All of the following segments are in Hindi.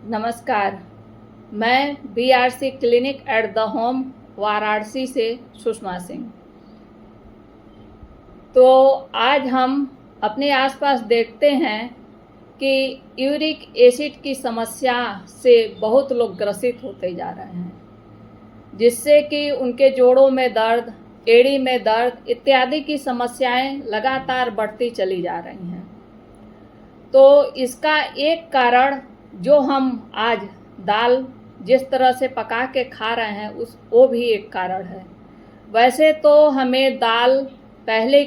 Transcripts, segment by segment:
नमस्कार। मैं BRC clinic at the home Varanasi से सुषमा सिंह। तो आज हम अपने आसपास देखते हैं कि यूरिक एसिड की समस्या से बहुत लोग ग्रसित होते जा रहे हैं, जिससे कि उनके जोड़ों में दर्द, एड़ी में दर्द इत्यादि की समस्याएं लगातार बढ़ती चली जा रही हैं। तो इसका एक कारण जो हम आज दाल जिस तरह से पका के खा रहे हैं वो भी एक कारण है। वैसे तो हमें दाल पहले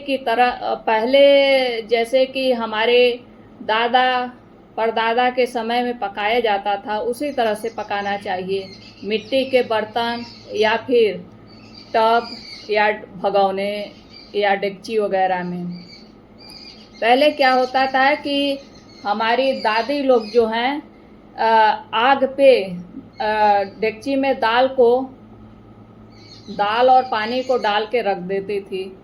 जैसे कि हमारे दादा परदादा के समय में पकाया जाता था उसी तरह से पकाना चाहिए, मिट्टी के बर्तन या फिर टब या भगोने या डेगची वगैरह में। पहले क्या होता था कि हमारी दादी लोग जो हैं आग पे डेगची में दाल और पानी को डाल के रख देती थी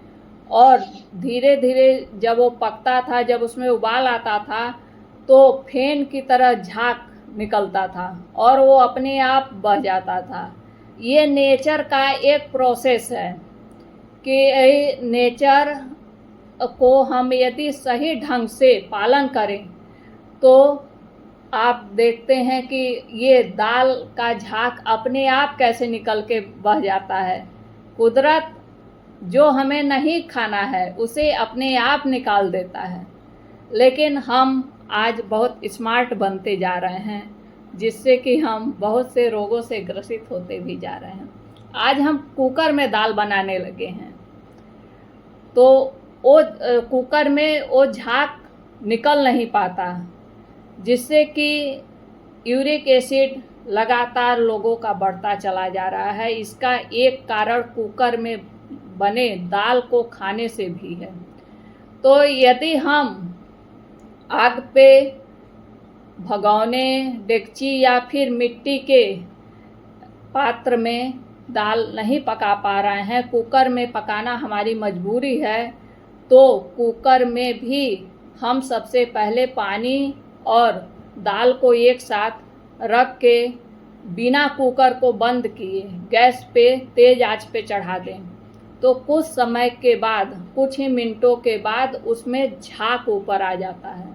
और धीरे धीरे जब वो पकता था, जब उसमें उबाल आता था तो फेन की तरह झाग निकलता था और वो अपने आप बह जाता था। ये नेचर का एक प्रोसेस है कि नेचर को हम यदि सही ढंग से पालन करें तो आप देखते हैं कि ये दाल का झाग अपने आप कैसे निकल के बह जाता है। कुदरत जो हमें नहीं खाना है उसे अपने आप निकाल देता है, लेकिन हम आज बहुत स्मार्ट बनते जा रहे हैं, जिससे कि हम बहुत से रोगों से ग्रसित होते भी जा रहे हैं। आज हम कुकर में दाल बनाने लगे हैं तो वो कुकर में वो झाग निकल नहीं पाता, जिससे कि यूरिक एसिड लगातार लोगों का बढ़ता चला जा रहा है। इसका एक कारण कुकर में बने दाल को खाने से भी है। तो यदि हम आग पे भगोने, डेगची या फिर मिट्टी के पात्र में दाल नहीं पका पा रहे हैं, कुकर में पकाना हमारी मजबूरी है, तो कुकर में भी हम सबसे पहले पानी और दाल को एक साथ रख के बिना कुकर को बंद किए गैस पे तेज आंच पे चढ़ा दें। तो कुछ समय के बाद, कुछ ही मिनटों के बाद उसमें झाग ऊपर आ जाता है।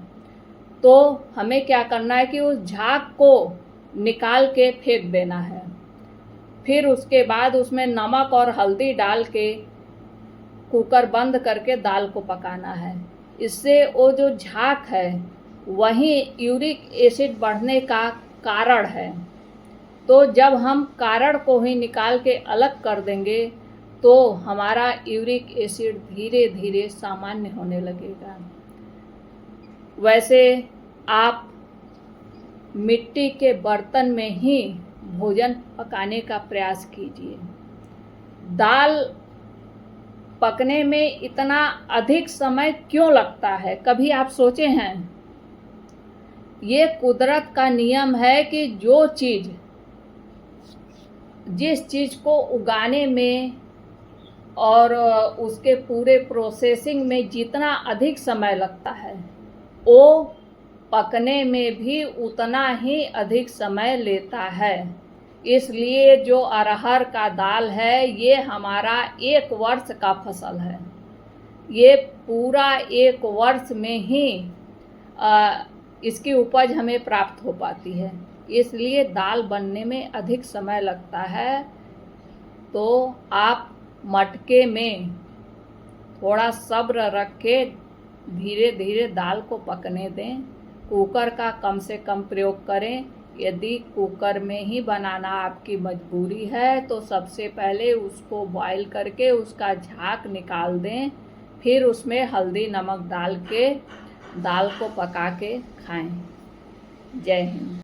तो हमें क्या करना है कि उस झाग को निकाल के फेंक देना है। फिर उसके बाद उसमें नमक और हल्दी डाल के कुकर बंद करके दाल को पकाना है। इससे वो जो झाग है वही यूरिक एसिड बढ़ने का कारण है। तो जब हम कारण को ही निकाल के अलग कर देंगे तो हमारा यूरिक एसिड धीरे धीरे सामान्य होने लगेगा। वैसे आप मिट्टी के बर्तन में ही भोजन पकाने का प्रयास कीजिए। दाल पकने में इतना अधिक समय क्यों लगता है, कभी आप सोचे हैं? ये कुदरत का नियम है कि जिस चीज़ को उगाने में और उसके पूरे प्रोसेसिंग में जितना अधिक समय लगता है, वो पकने में भी उतना ही अधिक समय लेता है। इसलिए जो अरहर का दाल है ये हमारा 1 वर्ष का फसल है। ये पूरा 1 वर्ष में ही इसकी उपज हमें प्राप्त हो पाती है। इसलिए दाल बनने में अधिक समय लगता है। तो आप मटके में थोड़ा सब्र रख के धीरे धीरे दाल को पकने दें। कुकर का कम से कम प्रयोग करें। यदि कुकर में ही बनाना आपकी मजबूरी है तो सबसे पहले उसको बॉईल करके उसका झाग निकाल दें, फिर उसमें हल्दी नमक डाल के दाल को पका के खाएं। जय हिंद।